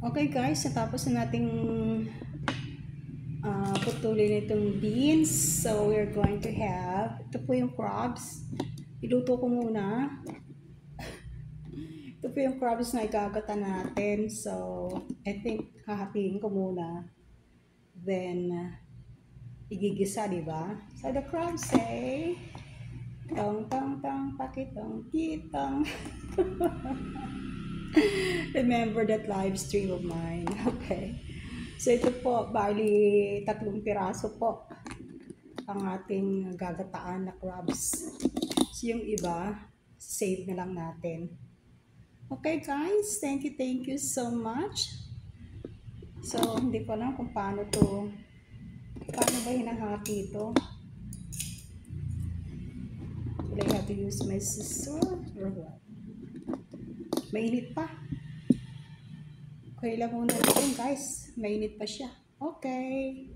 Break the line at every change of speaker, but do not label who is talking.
Okay guys, natapos na nating putulin itong beans. So we're going to have, ito po yung crabs. Iluto ko muna. Ito po yung crabs na igagata natin. So I think hahatiin ko muna. Then igigisa, di ba? So the crabs say, tong tong tong pakitong kitong. Remember that live stream of mine. Okay. So ito po, bali 3 piraso po ang ating gagataan na crabs. So yung iba, save na lang natin. Okay guys, thank you so much. So hindi ko alam kung paano ba hinahati ito. Will I have to use my scissor or what? Mainit pa. Okay lang muna ito guys. Mainit pa siya. Okay.